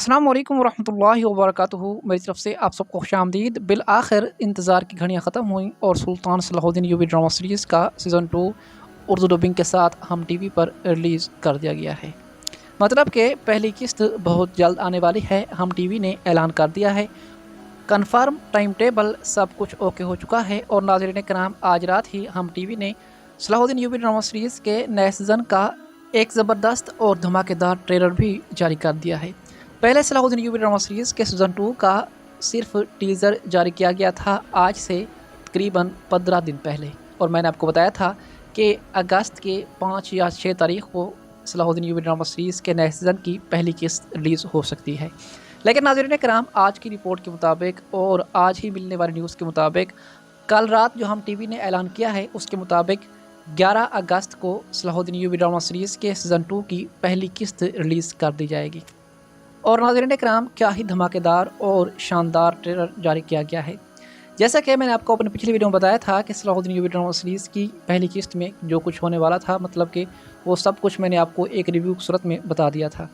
अस्सलाम वालेकुम वरहमतुल्लाहि वबरकातुहू। मेरी तरफ से आप सबको खुशामदीद। बिल आखिर इंतज़ार की घड़ियाँ ख़त्म हुई और सुल्तान सलाहुद्दीन यूबी ड्रामा सीरीज़ का सीज़न 2 उर्दू डबिंग के साथ हम टीवी पर रिलीज़ कर दिया गया है। मतलब कि पहली किस्त बहुत जल्द आने वाली है। हम टीवी ने ऐलान कर दिया है, कन्फर्म टाइम टेबल सब कुछ ओके हो चुका है। और नाज़रीन कराम, आज रात ही हम टीवी ने सलाहुद्दीन यूबी ड्रामा सीरीज़ के नए सीज़न का एक ज़बरदस्त और धमाकेदार ट्रेलर भी जारी कर दिया है। पहले सलाहुद्दीन यूबी ड्रामा सीरीज़ के सीज़न 2 का सिर्फ टीज़र जारी किया गया था आज से तकरीबन 15 दिन पहले, और मैंने आपको बताया था कि अगस्त के 5 या 6 तारीख को सलाहुद्दीन यूबी ड्रामा सीरीज़ के नए सीज़न की पहली किस्त रिलीज़ हो सकती है। लेकिन नाज़रीन कराम, आज की रिपोर्ट के मुताबिक और आज ही मिलने वाली न्यूज़ के मुताबिक, कल रात जो हम टीवी ने ऐलान किया है उसके मुताबिक 11 अगस्त को सलाहुद्दीन यूबी ड्रामा सीरीज़ के सीज़न 2 की पहली किस्त रिलीज़ कर दी जाएगी। और नाज़रीन कराम, क्या ही धमाकेदार और शानदार ट्रेलर जारी किया गया है। जैसा कि मैंने आपको अपनी पिछली वीडियो में बताया था कि सलाहुद्दीन यूबी ड्रामा सीरीज़ की पहली किस्त में जो कुछ होने वाला था, मतलब कि वो सब कुछ मैंने आपको एक रिव्यू की सूरत में बता दिया था।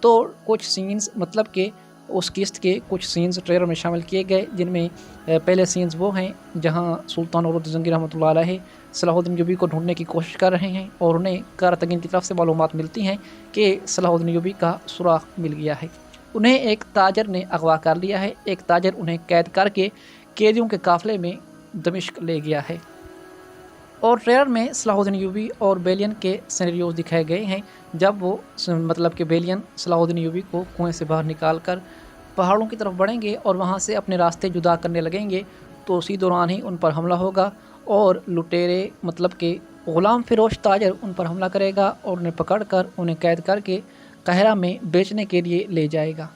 तो कुछ सीन्स, मतलब कि उस किस्त के कुछ सीन्स ट्रेलर में शामिल किए गए, जिनमें पहले सीन्स वो हैं जहां सुल्तान और जंगीर रहमतुल्लाह अलैह सलाहुद्दीन यूबी को ढूंढने की कोशिश कर रहे हैं और उन्हें कारतगीन की तरफ से मालूमात मिलती हैं कि सलाहुद्दीन यूबी का सुराग मिल गया है। उन्हें एक ताजर ने अगवा कर लिया है। एक ताजर उन्हें कैद करके कैदियों के काफ़िले में दमिश्क ले गया है। और ट्रेलर में सलाहुद्दीन यूबी और बेलियन के सिनेरियोज दिखाए गए हैं, जब वो मतलब कि बेलियन सलाहुद्दीन यूबी को कुएं से बाहर निकाल कर पहाड़ों की तरफ बढ़ेंगे और वहाँ से अपने रास्ते जुदा करने लगेंगे, तो उसी दौरान ही उन पर हमला होगा और लुटेरे, मतलब कि ग़ुलाम फ़िरोज़ ताजर उन पर हमला करेगा और उन्हें पकड़कर उन्हें कैद करके काहिरा में बेचने के लिए ले जाएगा।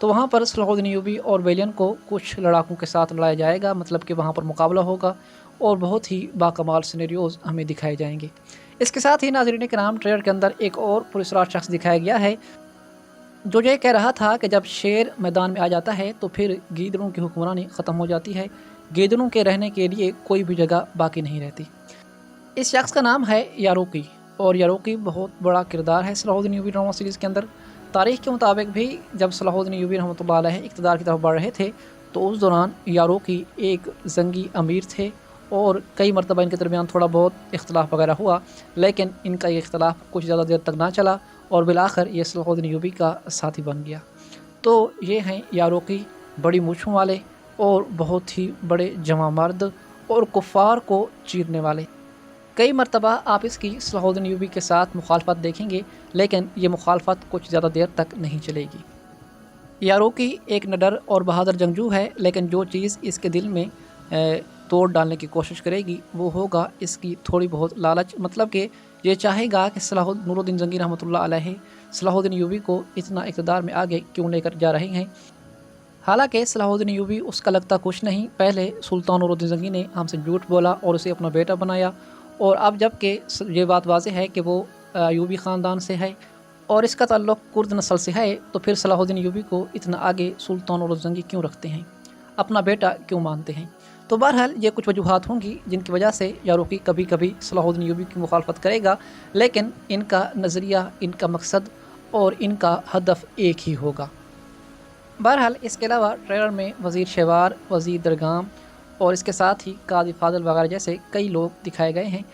तो वहाँ पर सलाहुद्दीन यूबी और बेलियन को कुछ लड़ाकों के साथ लड़ाया जाएगा, मतलब कि वहाँ पर मुकाबला होगा और बहुत ही बाकमाल सिनेरियोज़ हमें दिखाए जाएंगे। इसके साथ ही नाज़रीन कराम, ट्रेलर के अंदर एक और पुरस्कार शख्स दिखाया गया है जो ये कह रहा था कि जब शेर मैदान में आ जाता है तो फिर गीदड़ों की हुक्मरानी ख़त्म हो जाती है, गीदड़ों के रहने के लिए कोई भी जगह बाकी नहीं रहती। इस शख्स का नाम है यारूकी, और यारूकी बहुत बड़ा किरदार है सलाहुद्दीन यूबी ड्रामा सीरीज़ के अंदर। तारीख़ के मुताबिक भी जब सलाहुद्दीन यूबी रहमतुल्लाह अलैह इक़्तिदार की तरफ बढ़ रहे थे तो उस दौरान यारूकी एक जंगी अमीर थे और कई मरतबा इनके दरमियान थोड़ा बहुत इख्तलाफ वगैरह हुआ, लेकिन इनका ये इख्तलाफ कुछ ज़्यादा देर तक ना चला और बिलाखिर ये सलाहुद्दीन यूबी का साथी बन गया। तो ये हैं यारूकी, बड़ी मूँछों वाले और बहुत ही बड़े जवां मर्द और कुफ़ार को चीरने वाले। कई मरतबा आप इसकी सलाहुद्दीन यूबी के साथ मुखालफत देखेंगे, लेकिन ये मुखालफत कुछ ज़्यादा देर तक नहीं चलेगी। यारूकी एक निडर और बहादुर जंगजू है, लेकिन जो चीज़ इसके दिल में तोड़ डालने की कोशिश करेगी वो होगा इसकी थोड़ी बहुत लालच, मतलब कि ये चाहेगा कि नूरुद्दीन जंगी रहमतुल्लाह अलैह सलाहुद्दीन यूबी को इतना इक़्तिदार में आगे क्यों लेकर जा रहे हैं। हालांकि सलाहुद्दीन यूबी उसका लगता कुछ नहीं। पहले सुल्तान नूरुद्दीन जंगी ने हमसे झूठ बोला और उसे अपना बेटा बनाया, और अब जबकि ये बात वाज़ेह है कि वो यूबी ख़ानदान से है और इसका ताल्लुक़ कुर्द नस्ल से है, तो फिर सलाहुद्दीन यूबी को इतना आगे सुल्तान नूरुद्दीन जंगी क्यों रखते हैं, अपना बेटा क्यों मानते हैं। तो बहरहाल ये कुछ वजूहात होंगी जिनकी वजह से यारूकी कभी कभी सलाहुद्दीन यूबी की मुखालफत करेगा, लेकिन इनका नज़रिया, इनका मकसद और इनका हदफ एक ही होगा। बहरहाल इसके अलावा ट्रेलर में वज़ीर शेवार, वज़ीर दरगाम और इसके साथ ही काज़ी फाज़ल वगैरह जैसे कई लोग दिखाए गए हैं,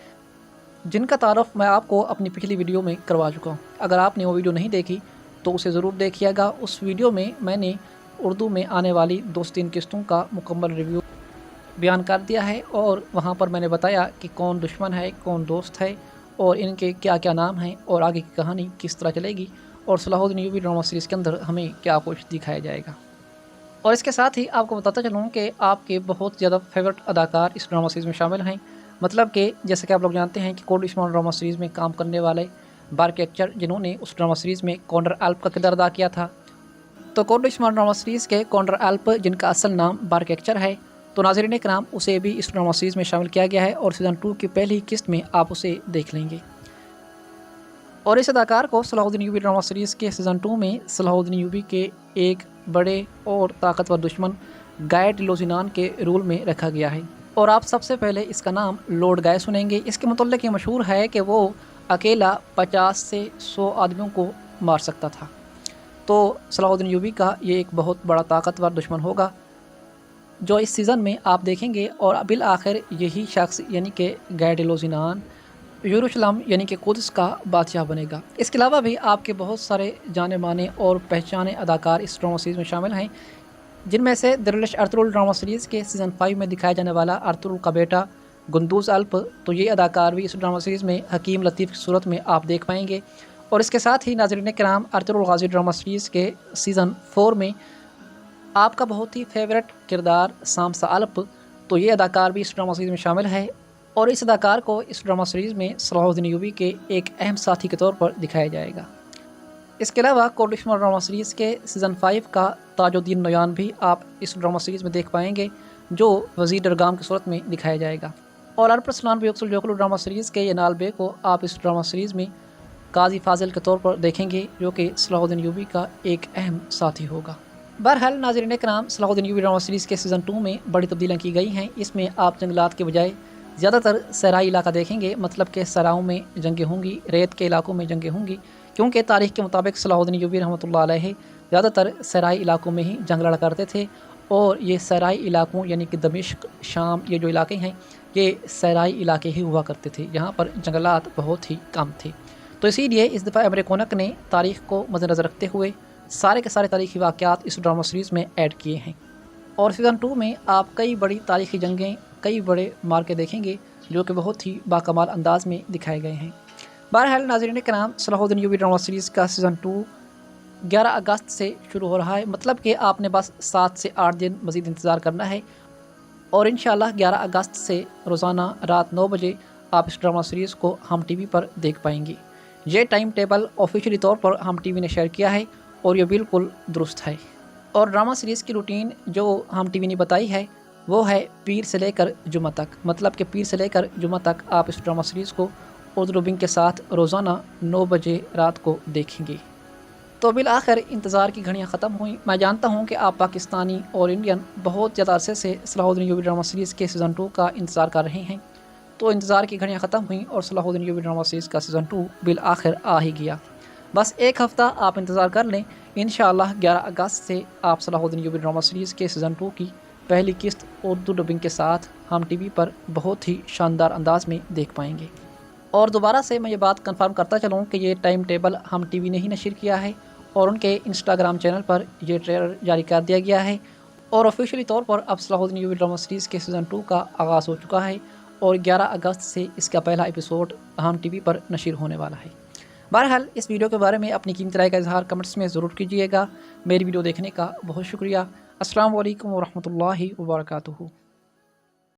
जिनका तारुफ मैं आपको अपनी पिछली वीडियो में करवा चुका हूँ। अगर आपने वो वीडियो नहीं देखी तो उसे ज़रूर देखिएगा। उस वीडियो में मैंने उर्दू में आने वाली 2-3 किस्तों का मुकम्मल रिव्यू बयान कर दिया है और वहाँ पर मैंने बताया कि कौन दुश्मन है, कौन दोस्त है और इनके क्या क्या नाम हैं और आगे की कहानी किस तरह चलेगी और सलाहुद्दीन यूबी ड्रामा सीरीज़ के अंदर हमें क्या कुछ दिखाया जाएगा। और इसके साथ ही आपको बताता चलूँ कि आपके बहुत ज़्यादा फेवरेट अदाकार इस ड्रामा सीरीज़ में शामिल हैं, मतलब कि जैसे कि आप लोग जानते हैं कि कोड उस्मान ड्रामा सीरीज़ में काम करने वाले बारके अख्तर, जिन्होंने उस ड्रामा सीरीज़ में कॉन्डर एल्प का किरदार अदा किया था। तो कोड उस्मान ड्रामा सीरीज़ के कॉन्डर एल्प, जिनका असल नाम बारके अख्तर है, तो नाज़रीन कराम उसे भी इस ड्रामा सीरीज़ में शामिल किया गया है और सीज़न 2 की पहली किस्त में आप उसे देख लेंगे। और इस अदाकार को सलाहुद्दीन यूबी ड्रामा सीरीज़ के सीज़न 2 में सलाहुद्दीन यूबी के एक बड़े और ताकतवर दुश्मन गाय डिलोजिनान के रोल में रखा गया है। और आप सबसे पहले इसका नाम लॉर्ड गाय सुनेंगे। इसके मुतल्लिक़ ये मशहूर है कि वो अकेला 50 से 100 आदमियों को मार सकता था। تو صلاح الدین ایوبی کا یہ ایک بہت بڑا طاقتور دشمن ہوگا جو اس سیزن میں آپ دیکھیں گے، اور بالآخر یہی شخص یعنی کہ گیڈلوزینان یروشلم یعنی کہ قدس کا بادشاہ بنے گا۔ اس کے علاوہ بھی آپ کے بہت سارے جانے مانے اور پہچانے اداکار اس ڈرامہ سیریز میں شامل ہیں، جن میں سے درلش ارطغرل ڈرامہ سیریز کے سیزن 5 میں دکھایا جانے والا ارطغرل کا بیٹا گندوز الپ، تو یہ اداکار بھی اس ڈرامہ سیریز میں حکیم لطیف کی صورت میں آپ دیکھ پائیں گے۔ اور اس کے ساتھ ہی ناظرین کرام، ارطغرل غازی ڈرامہ سیریز کے سیزن 4 میں آپ کا بہت ہی فیورٹ کردار سامسا الپ، تو یہ اداکار بھی اس ڈرامہ سیریز میں شامل ہے، اور اس اداکار کو اس ڈرامہ سیریز میں صلاح الدین ایوبی کے ایک اہم ساتھی کے طور پر دکھایا جائے گا۔ اس کے علاوہ کوڈ دشمن ڈرامہ سیریز کے سیزن 5 کا تاج الدین نویان بھی آپ اس ڈرامہ سیریز میں دیکھ پائیں گے، جو وزیر درگام کی صورت میں دکھایا جائے گا۔ اور ارپسلان بیوکسل جوکلو ڈرامہ سیریز کے ینال بے کو آپ اس ڈرامہ سیریز میں قاضی فاضل کے طور پر دیکھیں گے، جو کہ صلاح الدین ایوبی کا ایک اہم ساتھی ہوگا۔ بہرحال ناظرین کرام، صلاح الدین ایوبی ڈرامہ سیریز کے سیزن 2 میں بڑی تبدیلیاں کی گئی ہیں۔ اس میں آپ جنگلات کے بجائے زیادہ تر صحرائی علاقہ دیکھیں گے، مطلب کہ صحراؤں میں جنگیں ہوں گی، ریت کے علاقوں میں جنگیں ہوں گی، کیونکہ تاریخ کے مطابق صلاح الدین ایوبی رحمۃ اللہ علیہ زیادہ تر صحرائی علاقوں میں ہی جنگ لڑا کرتے تھے، اور یہ صحرائی علاقوں یعنی کہ دمشق، شام، یہ جو علاقے ہیں یہ صحرائی علاقے ہی ہوا کرتے تھے، یہاں پر جنگلات بہت ہی کم تھے۔ تو اسی لیے اس دفعہ امر کونک نے تاریخ کو مد نظر رکھتے ہوئے سارے کے سارے تاریخی واقعات اس ڈرامہ سیریز میں ایڈ کیے ہیں، اور سیزن 2 میں آپ کئی بڑی تاریخی جنگیں، کئی بڑے مارکے دیکھیں گے، جو کہ بہت ہی باکمال انداز میں دکھائے گئے ہیں۔ بہرحال ناظرین کرام، صلاح الدین ایوبی ڈرامہ سیریز کا سیزن 2 11 اگست سے شروع ہو رہا ہے، مطلب کہ آپ نے بس 7 سے 8 دن مزید انتظار کرنا ہے، اور انشاءاللہ 11 اگست سے روزانہ رات 9 بجے آپ اس ڈرامہ سیریز کو ہم ٹی وی پر دیکھ پائیں گے۔ یہ ٹائم ٹیبل آفیشیلی طور پر ہم ٹی وی نے شیئر کیا ہے، اور یہ بالکل درست ہے۔ اور ڈرامہ سیریز کی روٹین جو ہم ٹی وی نے بتائی ہے وہ ہے پیر سے لے کر جمعہ تک، مطلب کہ پیر سے لے کر جمعہ تک آپ اس ڈرامہ سیریز کو اردو ڈبنگ کے ساتھ روزانہ 9 بجے رات کو دیکھیں گے۔ تو بالآخر انتظار کی گھڑیاں ختم ہوئیں۔ میں جانتا ہوں کہ آپ پاکستانی اور انڈین بہت زیادہ عرصے سے صلاح الدین ایوبی ڈرامہ سیریز کے سیزن 2 کا انتظار کر رہے ہیں، تو انتظار کی گھڑیاں ختم ہوئیں اور صلاح الدین ایوبی ڈرامہ سیریز کا سیزن 2 بالآخر آ ہی گیا۔ بس ایک ہفتہ آپ انتظار کر لیں، انشاءاللہ 11 اگست سے آپ صلاح الدین ایوبی ڈرامہ سیریز کے سیزن 2 کی پہلی قسط اردو ڈبنگ کے ساتھ ہم ٹی وی پر بہت ہی شاندار انداز میں دیکھ پائیں گے۔ اور دوبارہ سے میں یہ بات کنفرم کرتا چلوں کہ یہ ٹائم ٹیبل ہم ٹی وی نے ہی نشر کیا ہے، اور ان کے انسٹاگرام چینل پر یہ ٹریلر جاری کر دیا گیا ہے، اور آفیشیلی طور پر اب صلاح الدین ایوبی ڈرامہ سیریز کے سیزن 2 کا آغاز ہو چکا ہے، اور 11 اگست سے اس کا پہلا ایپیسوڈ ہم ٹی وی پر نشر ہونے والا ہے۔ بہرحال اس ویڈیو کے بارے میں اپنی قیمتی رائے کا اظہار کمنٹس میں ضرور کیجیے گا۔ میری ویڈیو دیکھنے کا بہت شکریہ۔ السلام علیکم ورحمۃ اللہ وبرکاتہ۔